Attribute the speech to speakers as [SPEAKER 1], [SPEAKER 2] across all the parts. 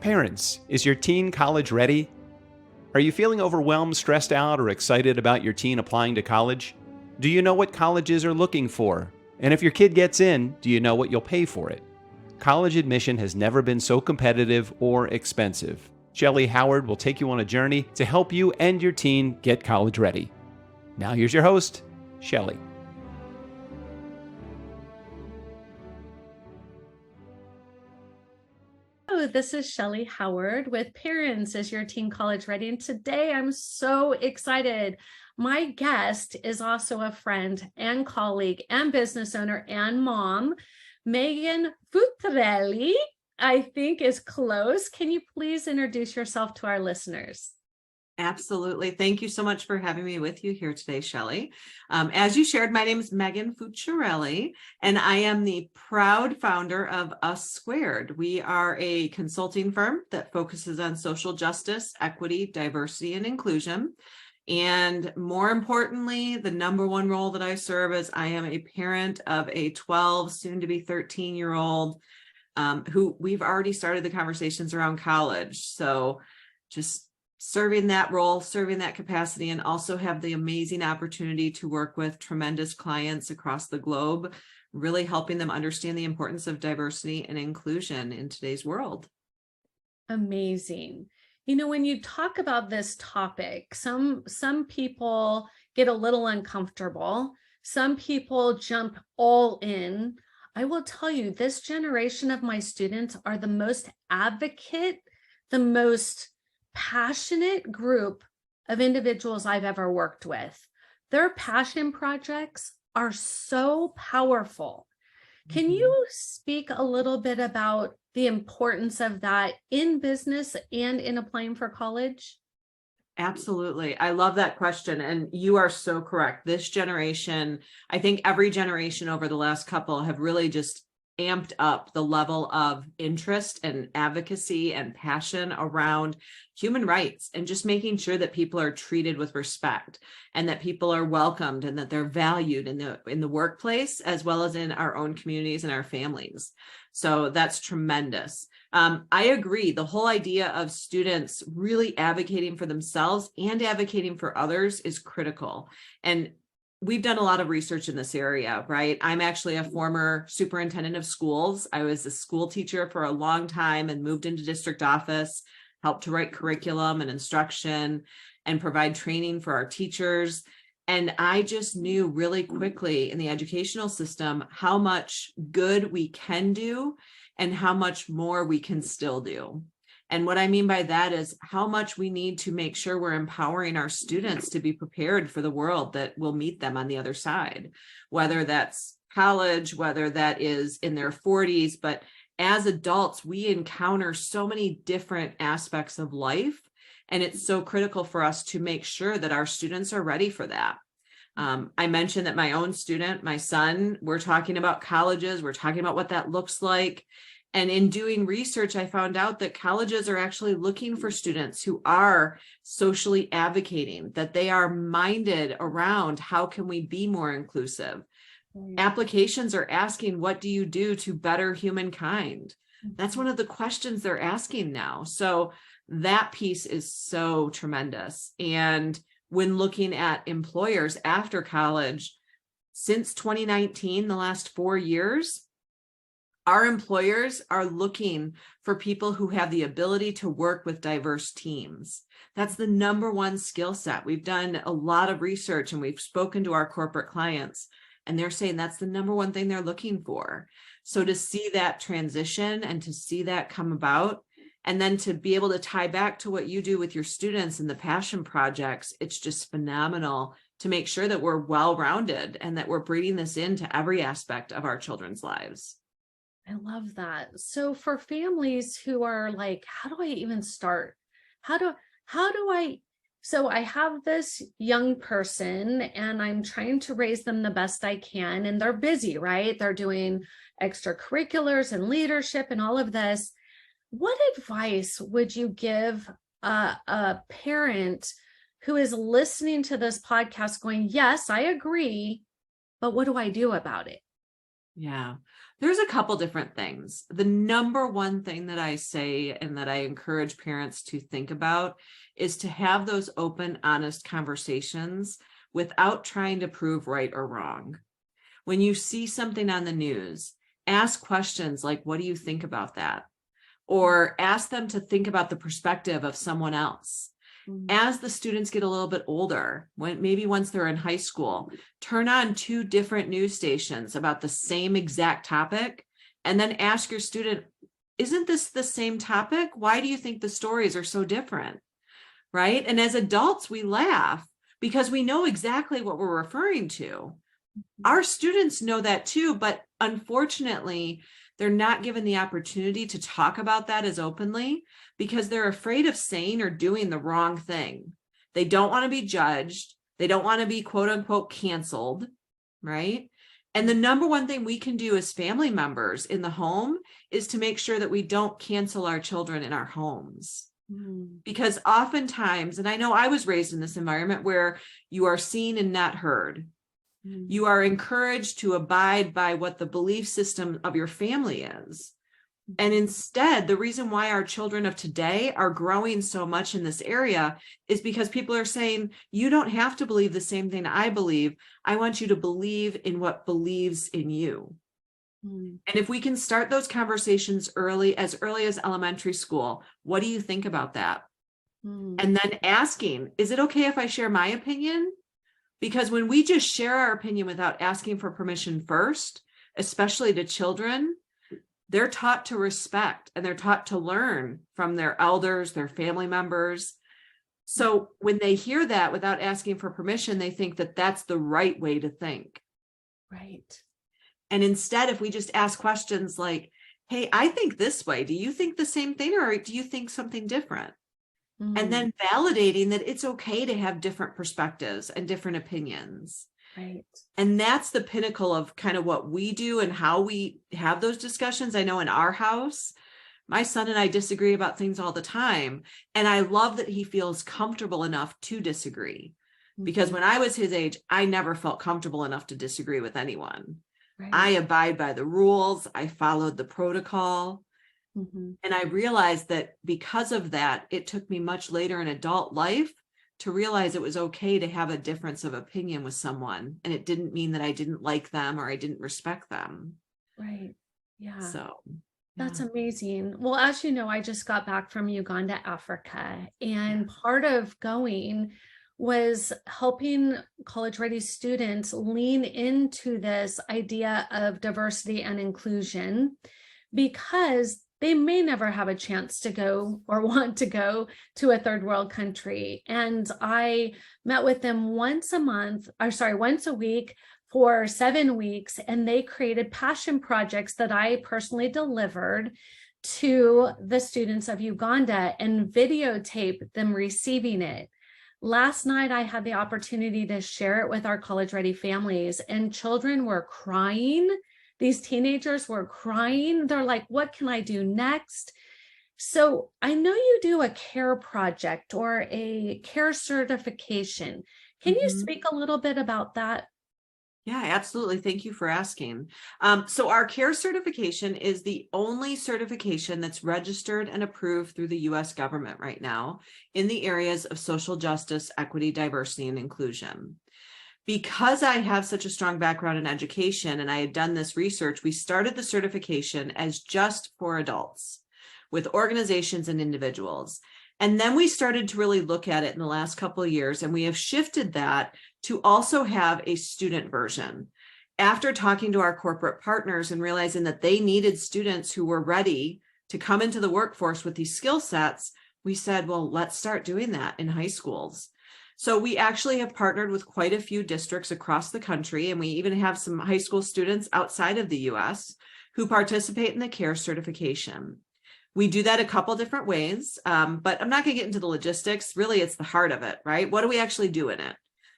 [SPEAKER 1] Parents, is your teen college ready? Are you feeling overwhelmed, stressed out, or excited about your teen applying to college? Do you know what colleges are looking for? And if your kid gets in, do you know what you'll pay for it? College admission has never been so competitive or expensive. Shellee Howard will take you on a journey to help you and your teen get college ready. Now here's your host, Shellee.
[SPEAKER 2] This is Shellee Howard with Parents Is Your Teen College Ready? And today I'm so excited. My guest is also a friend and colleague and business owner and mom, Megan Fuciarelli, I think is close. Can you please introduce yourself to our listeners?
[SPEAKER 3] Absolutely. Thank you so much for having me with you here today, Shellee. As you shared, my name is Megan Fuciarelli, and I am the proud founder of Us Squared. We are a consulting firm that focuses on social justice, equity, diversity, and inclusion. And more importantly, the number one role that I serve is I am a parent of a 12, soon to be 13-year-old who we've already started the conversations around college. So just serving that role, serving that capacity, and also have the amazing opportunity to work with tremendous clients across the globe, really helping them understand the importance of diversity and inclusion in today's world.
[SPEAKER 2] Amazing. You know, when you talk about this topic, some people get a little uncomfortable. Some people jump all in. I will tell you, this generation of my students are the most advocate, the most passionate group of individuals I've ever worked with. Their passion projects are so powerful. Can you speak a little bit about the importance of that in business and in applying for college?
[SPEAKER 3] Absolutely. I love that question. And you are so correct. This generation, I think every generation over the last couple have really just amped up the level of interest and advocacy and passion around human rights and just making sure that people are treated with respect and that people are welcomed and that they're valued in the workplace as well as in our own communities and our families. So that's tremendous. I agree. The whole idea of students really advocating for themselves and advocating for others is critical. And we've done a lot of research in this area, right? I'm actually a former superintendent of schools. I was a school teacher for a long time and moved into district office, helped to write curriculum and instruction and provide training for our teachers. And I just knew really quickly in the educational system how much good we can do and how much more we can still do. And what I mean by that is how much we need to make sure we're empowering our students to be prepared for the world that will meet them on the other side, whether that's college, whether that is in their 40s. But as adults, we encounter so many different aspects of life, and it's so critical for us to make sure that our students are ready for that. I mentioned that my own student, my son, we're talking about colleges, we're talking about what that looks like. And in doing research, I found out that colleges are actually looking for students who are socially advocating, that they are minded around how can we be more inclusive. Applications are asking, what do you do to better humankind? That's one of the questions they're asking now. So that piece is so tremendous. And when looking at employers after college, since 2019, the last 4 years, our employers are looking for people who have the ability to work with diverse teams. That's the number one skill set. We've done a lot of research and we've spoken to our corporate clients, and they're saying that's the number one thing they're looking for. So to see that transition and to see that come about, and then to be able to tie back to what you do with your students and the passion projects, it's just phenomenal to make sure that we're well-rounded and that we're breeding this into every aspect of our children's lives.
[SPEAKER 2] I love that. So for families who are like, how do I even start? So I have this young person and I'm trying to raise them the best I can, and they're busy, right? They're doing extracurriculars and leadership and all of this. What advice would you give a parent who is listening to this podcast going, yes, I agree, but what do I do about it?
[SPEAKER 3] Yeah, there's a couple different things. The number one thing that I say and that I encourage parents to think about is to have those open, honest conversations without trying to prove right or wrong. When you see something on the news, ask questions like, what do you think about that? Or ask them to think about the perspective of someone else. As the students get a little bit older, maybe once they're in high school, turn on 2 different news stations about the same exact topic, and then ask your student, isn't this the same topic? Why do you think the stories are so different? Right? And as adults, we laugh because we know exactly what we're referring to. Our students know that too, but unfortunately, they're not given the opportunity to talk about that as openly because they're afraid of saying or doing the wrong thing. They don't want to be judged. They don't want to be quote unquote canceled, right? And the number one thing we can do as family members in the home is to make sure that we don't cancel our children in our homes. Because oftentimes, and I know I was raised in this environment where you are seen and not heard. You are encouraged to abide by what the belief system of your family is. And instead, the reason why our children of today are growing so much in this area is because people are saying, you don't have to believe the same thing I believe. I want you to believe in what believes in you. And if we can start those conversations early as elementary school, what do you think about that? And then asking, is it okay if I share my opinion? Because when we just share our opinion without asking for permission first, especially to children, they're taught to respect and they're taught to learn from their elders, their family members. So when they hear that without asking for permission, they think that that's the right way to think.
[SPEAKER 2] Right.
[SPEAKER 3] And instead, if we just ask questions like, hey, I think this way, do you think the same thing or do you think something different? And then validating that it's okay to have different perspectives and different opinions.
[SPEAKER 2] Right.
[SPEAKER 3] And that's the pinnacle of kind of what we do and how we have those discussions. I know in our house, my son and I disagree about things all the time. And I love that he feels comfortable enough to disagree. Because when I was his age, I never felt comfortable enough to disagree with anyone. Right. I abide by the rules. I followed the protocol. And I realized that because of that, it took me much later in adult life to realize it was okay to have a difference of opinion with someone. And it didn't mean that I didn't like them or I didn't respect them.
[SPEAKER 2] Right. Yeah.
[SPEAKER 3] So
[SPEAKER 2] that's amazing. Well, as you know, I just got back from Uganda, Africa, and part of going was helping college-ready students lean into this idea of diversity and inclusion because they may never have a chance to go or want to go to a third world country. And I met with them once a week for 7 weeks, and they created passion projects that I personally delivered to the students of Uganda and videotaped them receiving it. Last night, I had the opportunity to share it with our college-ready families, and children were crying. These teenagers were crying. They're like, what can I do next? So I know you do a care project or a care certification. Can you speak a little bit about that?
[SPEAKER 3] Yeah, absolutely. Thank you for asking. So our care certification is the only certification that's registered and approved through the U.S. government right now in the areas of social justice, equity, diversity, and inclusion. Because I have such a strong background in education and I had done this research, we started the certification as just for adults with organizations and individuals. And then we started to really look at it in the last couple of years, and we have shifted that to also have a student version. After talking to our corporate partners and realizing that they needed students who were ready to come into the workforce with these skill sets, we said, well, let's start doing that in high schools. So we actually have partnered with quite a few districts across the country, and we even have some high school students outside of the US who participate in the care certification. We do that a couple different ways, but I'm not going to get into the logistics. Really, it's the heart of it, right? What do we actually do in it?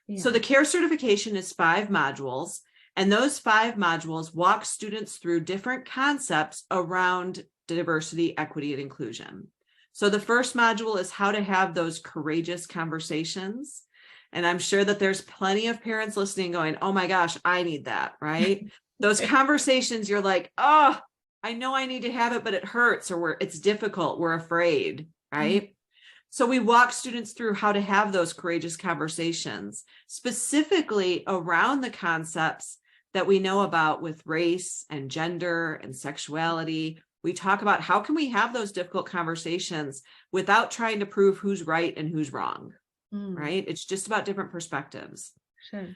[SPEAKER 3] Yeah. So the care certification is 5 modules, and those 5 modules walk students through different concepts around diversity, equity, and inclusion. So the first module is how to have those courageous conversations. And I'm sure that there's plenty of parents listening going, oh my gosh, I need that, right? Those conversations, you're like, oh, I know I need to have it, but it hurts, or it's difficult. We're afraid, right? So we walk students through how to have those courageous conversations, specifically around the concepts that we know about with race and gender and sexuality. We talk about how can we have those difficult conversations without trying to prove who's right and who's wrong, right? It's just about different perspectives.
[SPEAKER 2] Sure.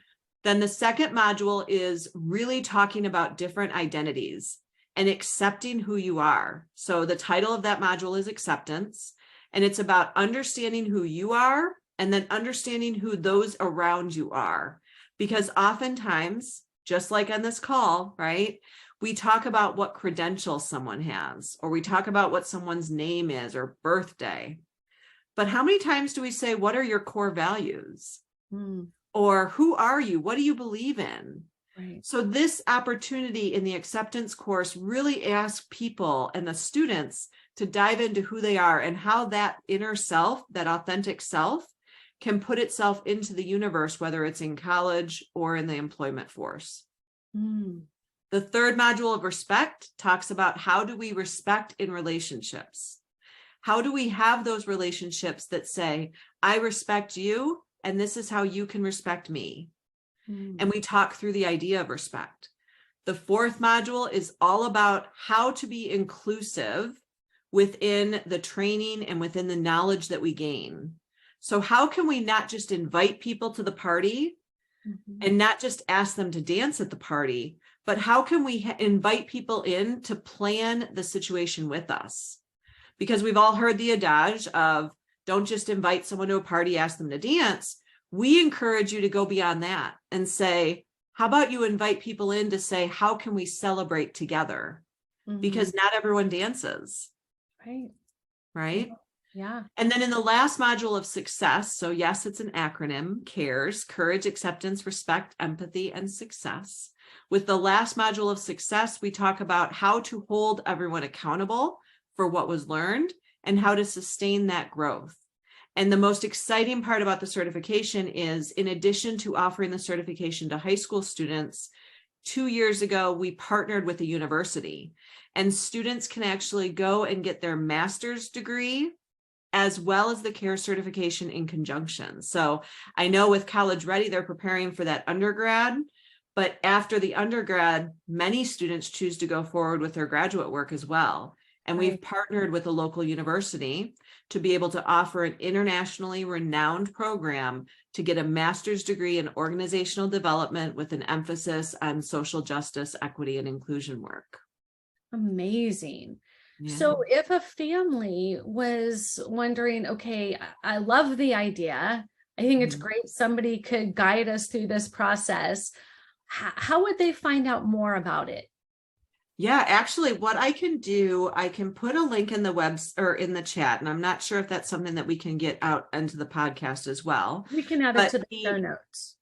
[SPEAKER 3] Then the second module is really talking about different identities and accepting who you are. So the title of that module is Acceptance, and it's about understanding who you are and then understanding who those around you are. Because oftentimes, just like on this call, right, we talk about what credentials someone has, or we talk about what someone's name is or birthday. But how many times do we say, what are your core values? Or who are you? What do you believe in?
[SPEAKER 2] Right.
[SPEAKER 3] So this opportunity in the acceptance course really asks people and the students to dive into who they are and how that inner self, that authentic self, can put itself into the universe, whether it's in college or in the employment force. The third module of respect talks about how do we respect in relationships? How do we have those relationships that say, I respect you, and this is how you can respect me? And we talk through the idea of respect. The fourth module is all about how to be inclusive within the training and within the knowledge that we gain. So how can we not just invite people to the party and not just ask them to dance at the party, but how can we invite people in to plan the situation with us? Because we've all heard the adage of don't just invite someone to a party, ask them to dance. We encourage you to go beyond that and say, how about you invite people in to say, how can we celebrate together? Because not everyone dances. Right?
[SPEAKER 2] Yeah.
[SPEAKER 3] And then in the last module of success, so yes, it's an acronym, CARES, Courage, Acceptance, Respect, Empathy, and Success. With the last module of success, we talk about how to hold everyone accountable for what was learned and how to sustain that growth. And the most exciting part about the certification is, in addition to offering the certification to high school students, 2 years ago, we partnered with a university, and students can actually go and get their master's degree as well as the CARE certification in conjunction. So I know with College Ready, they're preparing for that undergrad, but after the undergrad, many students choose to go forward with their graduate work as well. And we've partnered with a local university to be able to offer an internationally renowned program to get a master's degree in organizational development with an emphasis on social justice, equity, and inclusion work.
[SPEAKER 2] Amazing.
[SPEAKER 3] Yeah.
[SPEAKER 2] So if a family was wondering, okay, I love the idea, I think it's great somebody could guide us through this process, how would they find out more about it?
[SPEAKER 3] Yeah, actually, what I can do, I can put a link in the web or in the chat, and I'm not sure if that's something that we can get out into the podcast as well.
[SPEAKER 2] We can add it to the show notes.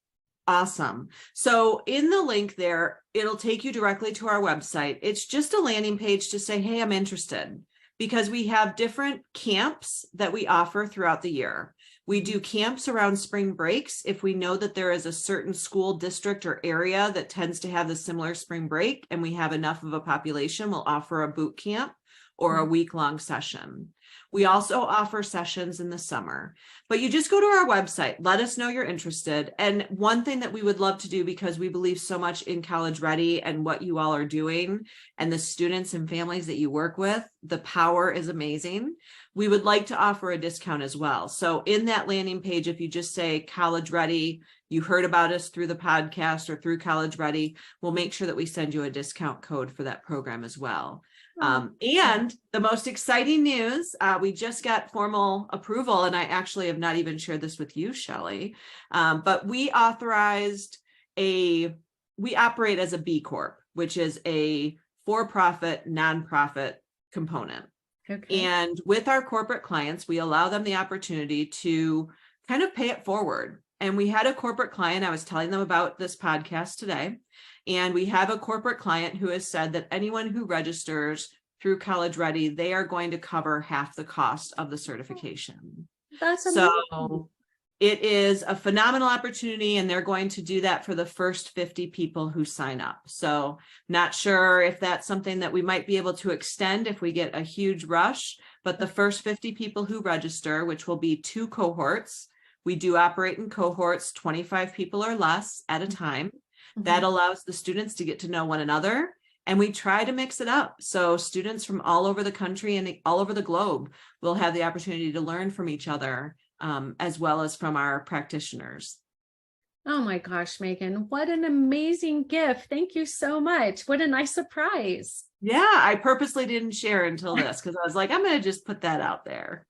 [SPEAKER 3] Awesome. So in the link there, it'll take you directly to our website. It's just a landing page to say, hey, I'm interested, because we have different camps that we offer throughout the year. We do camps around spring breaks. If we know that there is a certain school district or area that tends to have the similar spring break and we have enough of a population, we'll offer a boot camp or a week-long session. We also offer sessions in the summer, but you just go to our website, let us know you're interested. And one thing that we would love to do, because we believe so much in College Ready and what you all are doing and the students and families that you work with, the power is amazing. We would like to offer a discount as well. So in that landing page, if you just say College Ready, you heard about us through the podcast or through College Ready, we'll make sure that we send you a discount code for that program as well. And the most exciting news, we just got formal approval, and I actually have not even shared this with you, Shellee, but we operate as a B Corp, which is a for-profit, nonprofit component.
[SPEAKER 2] Okay.
[SPEAKER 3] And with our corporate clients, we allow them the opportunity to kind of pay it forward. And we had a corporate client, I was telling them about this podcast today, and we have a corporate client who has said that anyone who registers through College Ready, they are going to cover half the cost of the certification.
[SPEAKER 2] That's amazing.
[SPEAKER 3] So It is a phenomenal opportunity, and they're going to do that for the first 50 people who sign up. So not sure if that's something that we might be able to extend if we get a huge rush, but the first 50 people who register, which will be 2 cohorts, we do operate in cohorts, 25 people or less at a time. That allows the students to get to know one another, and we try to mix it up. So students from all over the country and all over the globe will have the opportunity to learn from each other, as well as from our practitioners.
[SPEAKER 2] Oh my gosh, Megan, what an amazing gift. Thank you so much. What a nice surprise.
[SPEAKER 3] Yeah, I purposely didn't share until this because I was like, I'm going to just put that out there.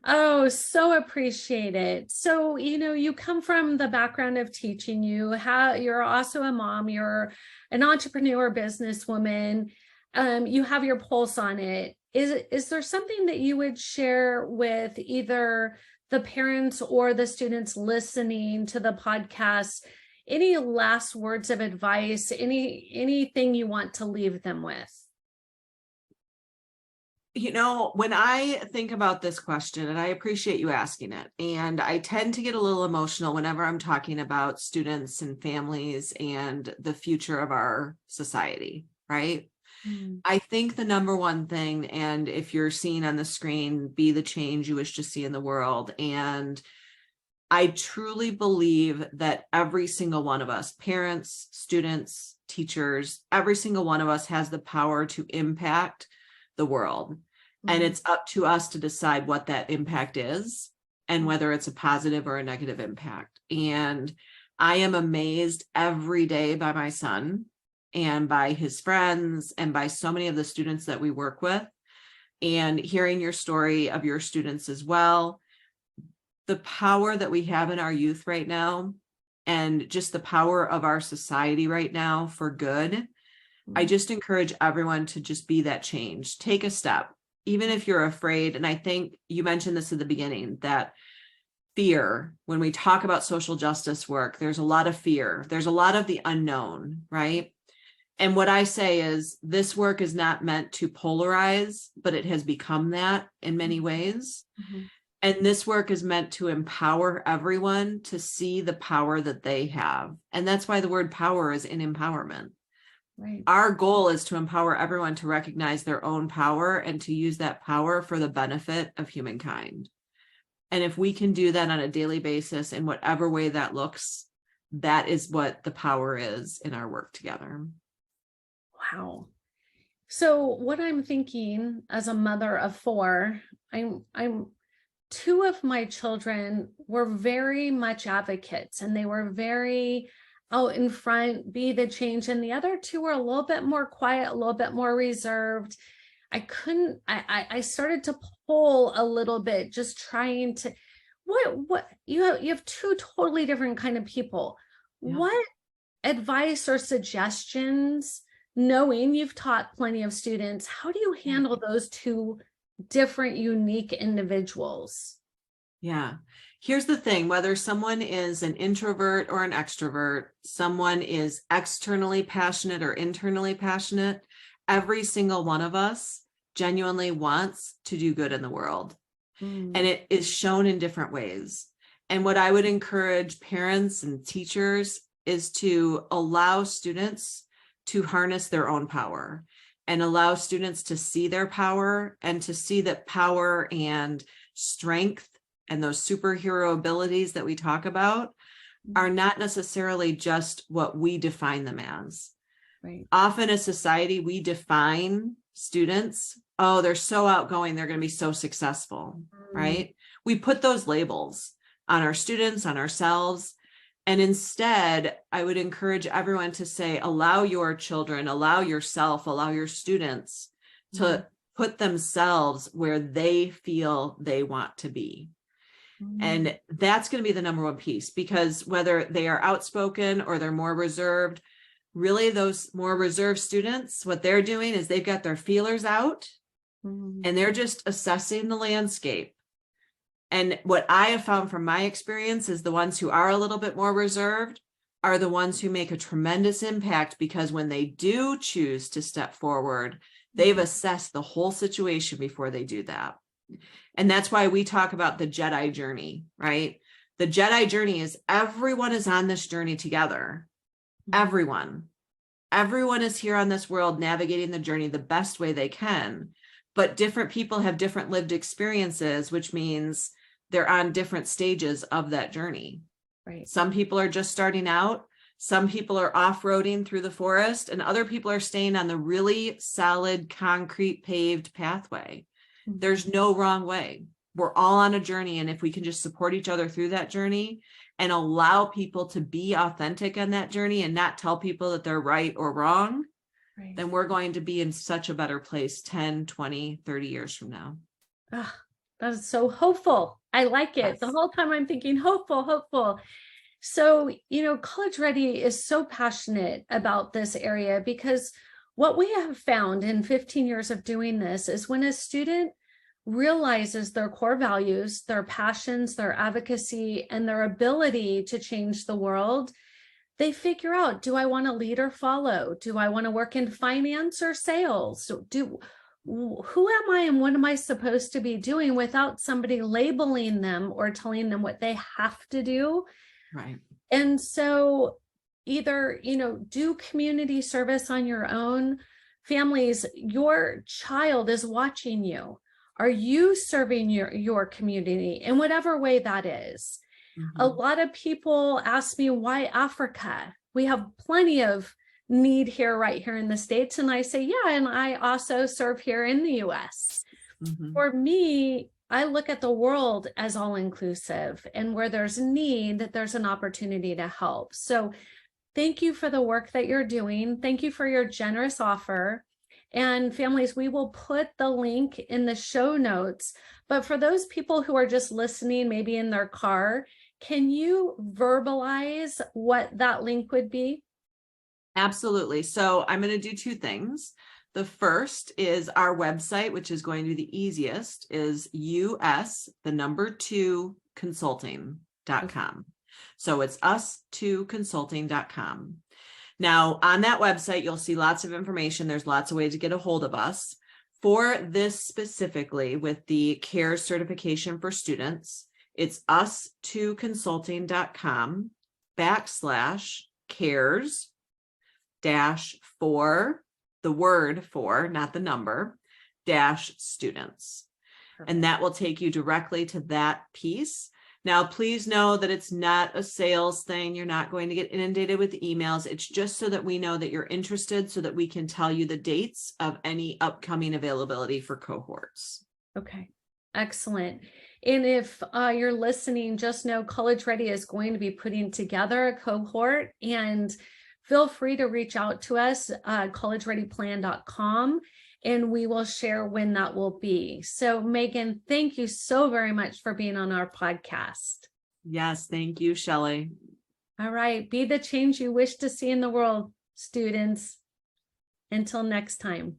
[SPEAKER 2] Oh, so appreciate it. So, you come from the background of teaching. You're also a mom, you're an entrepreneur, businesswoman. You have your pulse on it. Is there something that you would share with either the parents or the students listening to the podcast? Any last words of advice, anything you want to leave them with?
[SPEAKER 3] When I think about this question, and I appreciate you asking it, and I tend to get a little emotional whenever I'm talking about students and families and the future of our society, right? I think the number one thing, and if you're seeing on the screen, be the change you wish to see in the world. And I truly believe that every single one of us, parents, students, teachers, every single one of us has the power to impact the world. And it's up to us to decide what that impact is and whether it's a positive or a negative impact. And I am amazed every day by my son and by his friends and by so many of the students that we work with, and hearing your story of your students as well. The power that we have in our youth right now, and just the power of our society right now for good. I just encourage everyone to just be that change. Take a step, even if you're afraid. And I think you mentioned this at the beginning, that fear, when we talk about social justice work, there's a lot of fear. There's a lot of the unknown, right? And what I say is this work is not meant to polarize, but it has become that in many ways. And this work is meant to empower everyone to see the power that they have. And that's why the word power is in empowerment.
[SPEAKER 2] Right.
[SPEAKER 3] Our goal is to empower everyone to recognize their own power and to use that power for the benefit of humankind. And if we can do that on a daily basis in whatever way that looks, that is what the power is in our work together.
[SPEAKER 2] Wow. So what I'm thinking as a mother of 4, I'm 2 of my children were very much advocates, and they were very out in front, be the change. And the other 2 were a little bit more quiet, a little bit more reserved. I started to pull a little bit, just trying to, what you have 2 totally different kind of people. Yeah. What advice or suggestions, knowing you've taught plenty of students, how do you handle those 2 different, unique individuals?
[SPEAKER 3] Yeah. Here's the thing, whether someone is an introvert or an extrovert, someone is externally passionate or internally passionate, every single one of us genuinely wants to do good in the world. And it is shown in different ways. And what I would encourage parents and teachers is to allow students to harness their own power, and allow students to see their power, and to see that power and strength and those superhero abilities that we talk about are not necessarily just what we define them as.
[SPEAKER 2] Right.
[SPEAKER 3] Often as society, we define students, oh, they're so outgoing, they're going to be so successful, right? We put those labels on our students, on ourselves. And instead, I would encourage everyone to say, allow your children, allow yourself, allow your students to put themselves where they feel they want to be. And that's going to be the number one piece, because whether they are outspoken or they're more reserved, really those more reserved students, what they're doing is they've got their feelers out and they're just assessing the landscape. And what I have found from my experience is the ones who are a little bit more reserved are the ones who make a tremendous impact, because when they do choose to step forward, they've assessed the whole situation before they do that. And that's why we talk about the Jedi journey, right? The Jedi journey is everyone is on this journey together. Everyone is here on this world navigating the journey the best way they can, but different people have different lived experiences, which means they're on different stages of that journey.
[SPEAKER 2] Right.
[SPEAKER 3] Some people are just starting out. Some people are off-roading through the forest, and other people are staying on the really solid, concrete, paved pathway. There's no wrong way. We're all on a journey. And if we can just support each other through that journey and allow people to be authentic on that journey and not tell people that they're right or wrong,
[SPEAKER 2] Right.
[SPEAKER 3] then we're going to be in such a better place 10, 20, 30 years from now.
[SPEAKER 2] Ah, that is so hopeful. I like it.
[SPEAKER 3] Yes.
[SPEAKER 2] The whole time I'm thinking hopeful, hopeful. So, College Ready is so passionate about this area because what we have found in 15 years of doing this is when a student realizes their core values, their passions, their advocacy, and their ability to change the world, they figure out, do I want to lead or follow? Do I want to work in finance or sales? Who am I and what am I supposed to be doing without somebody labeling them or telling them what they have to do?
[SPEAKER 3] Right.
[SPEAKER 2] And so either, do community service on your own. Families, your child is watching you. Are you serving your community in whatever way that is? A lot of people ask me, why Africa? We have plenty of need here, right here in the States. And I say, yeah, and I also serve here in the US. For me, I look at the world as all inclusive, and where there's need, there's an opportunity to help. So thank you for the work that you're doing. Thank you for your generous offer. And families, we will put the link in the show notes. But for those people who are just listening, maybe in their car, can you verbalize what that link would be?
[SPEAKER 3] Absolutely. So I'm going to do two things. The first is our website, which is going to be the easiest, is us2consulting.com. So it's us2consulting.com. Now, on that website, you'll see lots of information. There's lots of ways to get a hold of us. For this specifically, with the CARES certification for students, it's us2consulting.com/CARES-for, the word for, not the number, -students. And that will take you directly to that piece. Now, please know that it's not a sales thing. You're not going to get inundated with emails. It's just so that we know that you're interested, so that we can tell you the dates of any upcoming availability for cohorts.
[SPEAKER 2] Okay, excellent. And if you're listening, just know College Ready is going to be putting together a cohort, and feel free to reach out to us, collegereadyplan.com, and we will share when that will be. So Megan, thank you so very much for being on our podcast.
[SPEAKER 3] Yes, thank you, Shellee.
[SPEAKER 2] All right, be the change you wish to see in the world, students. Until next time.